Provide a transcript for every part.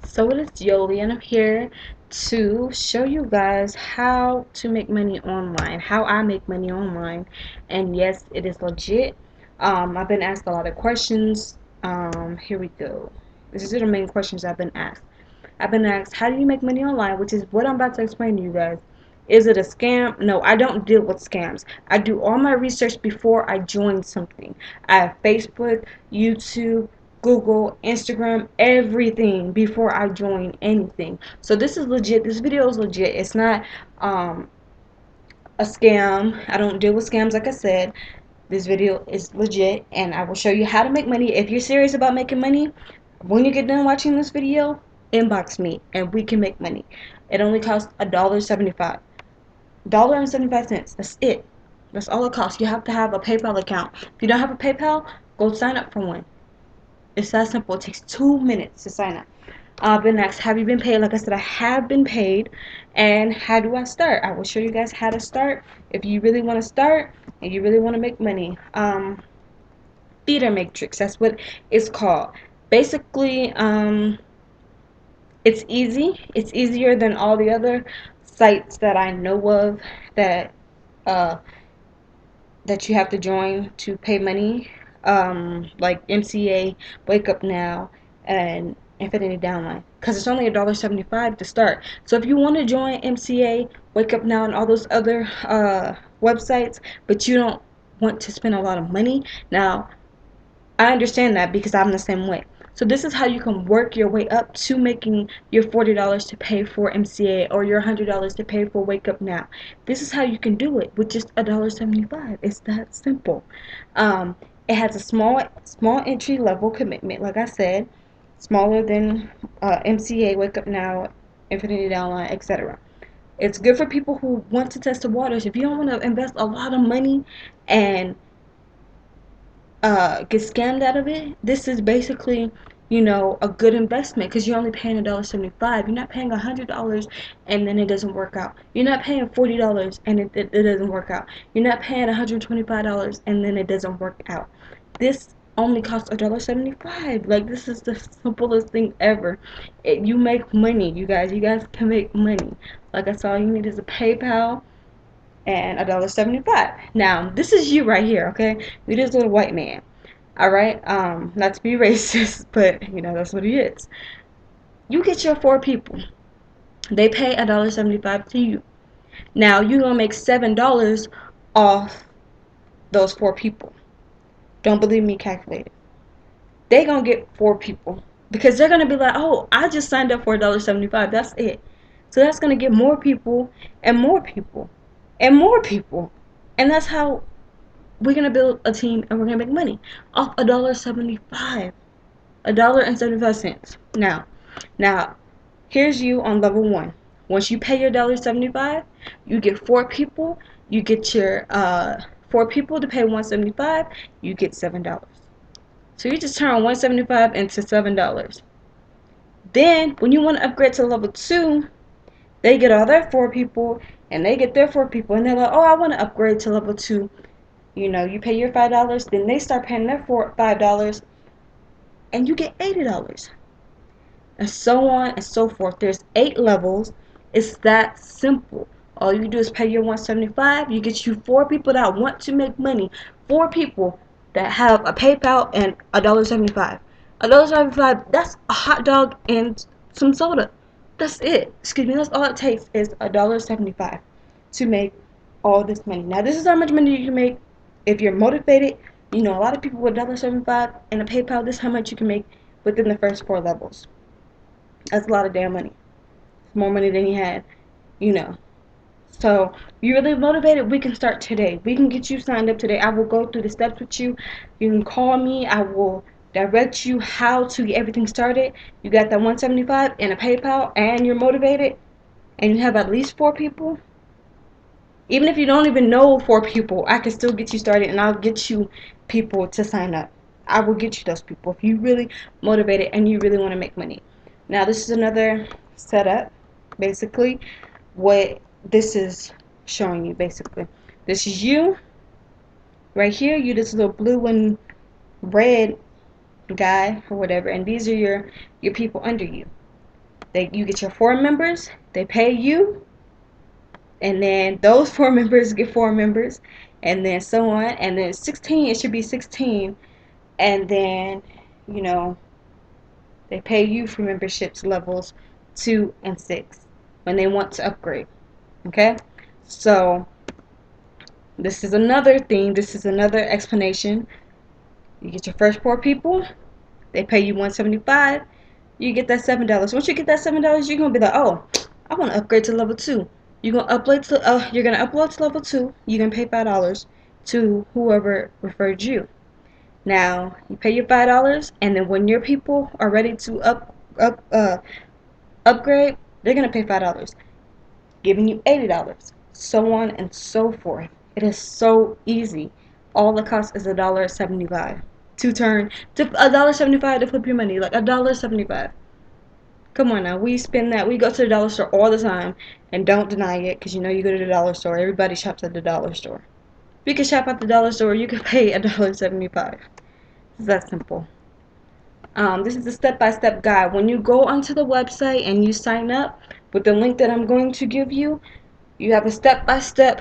So it is Yoli, and I'm here to show you guys how to make money online, how I make money online. And yes, it is legit. I've been asked a lot of questions. Here we go. These are the main questions I've been asked. I've been asked, how do you make money online? Which is what I'm about to explain to you guys. Is it a scam? No, I don't deal with scams. I do all my research before I join something. I have Facebook, YouTube, Google, Instagram, everything before I join anything. So this is legit. This video is legit. It's not um, a scam. I don't deal with scams, like I said. This video is legit, and I will show you how to make money. If you're serious about making money, when you get done watching this video, inbox me and we can make money. It only costs $1.75. $1.75. That's it. That's all it costs. You have to have a PayPal account. If you don't have a PayPal, go sign up for one. It's that simple. It takes 2 minutes to sign up. But next, have you been paid? Like I said, I have been paid. And how do I start? I will show you guys how to start. If you really want to start and you really want to make money, Feeder Matrix. That's what it's called. Basically, it's easy. It's easier than all the other sites that I know of that uh, that you have to join to pay money, like MCA, Wake Up Now, and Infinity Downline, because it's only $1.75 to start. So if you want to join MCA, Wake Up Now, and all those other websites, but you don't want to spend a lot of money, now I understand that because I'm the same way. So this is how you can work your way up to making your $40 to pay for MCA or your $100 to pay for Wake Up Now. This is how you can do it with just $1.75. It's that simple. It has a small entry level commitment, like I said, smaller than MCA, Wake Up Now, Infinity Downline, etc. It's good for people who want to test the waters. If you don't want to invest a lot of money and get scammed out of it, this is basically, a good investment because you're only paying $1.75. You're not paying $100 and then it doesn't work out. You're not paying $40 and it doesn't work out. You're not paying $125 and then it doesn't work out. This only costs $1.75. Like, this is the simplest thing ever. You make money, you guys. You guys can make money. Like, that's all you need is a PayPal and $1.75. Now, this is you right here, okay? You this little white man. Alright? Not to be racist, but that's what he is. You get your four people. They pay $1.75 to you. Now you're gonna make $7 off those four people. Don't believe me, calculate it. They gonna get four people. Because they're gonna be like, oh, I just signed up for $1.75. That's it. So that's gonna get more people and more people and more people. And that's how we're gonna build a team and we're gonna make money off $1.75, $1.75. Now, here's you on level one. Once you pay your $1.75, you get four people. You get your four people to pay $1.75. You get $7. So you just turn $1.75 into $7. Then, when you want to upgrade to level two, they get all their four people, and they get their four people, and they're like, oh, I want to upgrade to level two. You pay your $5, then they start paying their $5, and you get $80. And so on and so forth. There's 8 levels. It's that simple. All you do is pay your 175. You get you 4 people that want to make money. 4 people that have a PayPal and $1.75. $1.75, that's a hot dog and some soda. That's it. Excuse me, that's all it takes is $1.75 to make all this money. Now, this is how much money you can make if you're motivated. A lot of people with $1.75 and a PayPal, this is how much you can make within the first 4 levels. That's a lot of damn money. It's more money than he had, you know. So, if you're really motivated, we can start today. We can get you signed up today. I will go through the steps with you. You can call me. I will direct you how to get everything started. You got that 175 and a PayPal, and you're motivated, and you have at least 4 people. Even if you don't even know 4 people, I can still get you started, and I'll get you people to sign up. I will get you those people if you really motivated and you really want to make money. Now, this is another setup, basically, what this is showing you, basically. This is you, right here, you this little blue and red guy, or whatever, and these are your people under you. You get your 4 members, they pay you, and then those 4 members get 4 members, and then so on, and then 16, it should be 16, and then, you know, they pay you for memberships levels 2 and 6 when they want to upgrade. Okay? So, this is another thing, this is another explanation. You get your first 4 people, they pay you 175, you get that $7. Once you get that $7, you're gonna be like, oh, I want to upgrade to level 2. You're gonna upload to level 2. You're gonna pay $5 to whoever referred you. Now you pay your $5, and then when your people are ready to upgrade, they're gonna pay $5, giving you $80, so on and so forth. It is so easy. All the cost is $1.75 to turn to $1.75 to flip your money, like $1.75. Come on now, we spend that. We go to the dollar store all the time, and don't deny it, because you know you go to the dollar store. Everybody shops at the dollar store. If you can shop at the dollar store, you can pay $1.75. It's that simple. This is a step-by-step guide. When you go onto the website and you sign up with the link that I'm going to give you, you have a step-by-step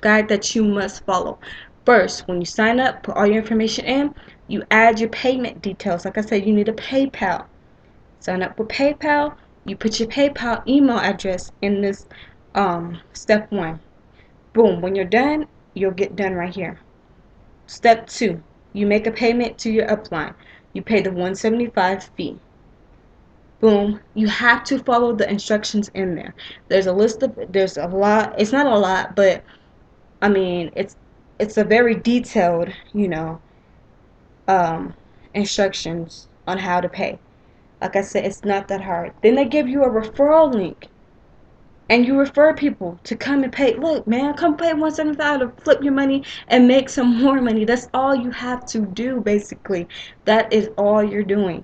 guide that you must follow. First, when you sign up, put all your information in. You add your payment details. Like I said, you need a PayPal. Sign up with PayPal. You put your PayPal email address in this step 1. Boom. When you're done, you'll get done right here. Step 2. You make a payment to your upline. You pay the $175 fee. Boom. You have to follow the instructions in there. There's a lot. It's not a lot, but I mean, it's a very detailed, instructions on how to pay. Like I said, it's not that hard. Then they give you a referral link, and you refer people to come and pay. Look, man, come pay $175 to flip your money and make some more money. That's all you have to do, basically. That is all you're doing.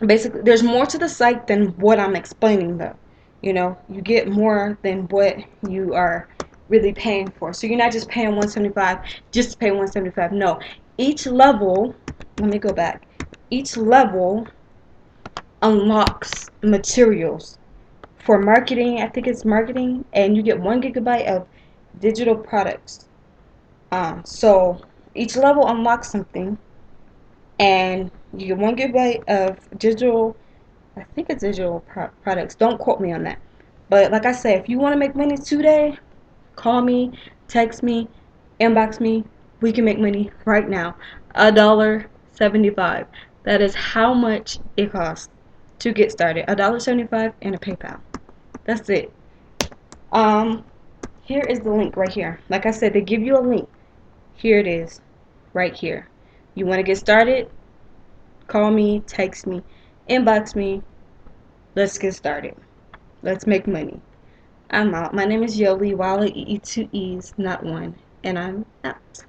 Basically, there's more to the site than what I'm explaining, though. You get more than what you are really paying for. So you're not just paying $175 just to pay $175. No, each level. Let me go back. Each level unlocks materials for marketing. I think it's marketing, and you get 1 GB of digital products. So each level unlocks something, and you get 1 GB of digital. I think it's digital products. Don't quote me on that. But like I said, if you want to make money today, call me, text me, inbox me. We can make money right now. $1.75. That is how much it costs to get started. $1.75 and a PayPal. That's it. Here is the link right here. Like I said, they give you a link. Here it is, right here. You want to get started? Call me, text me, inbox me. Let's get started. Let's make money. I'm out. My name is Yoli, Wally, E2 E's, not one, and I'm out.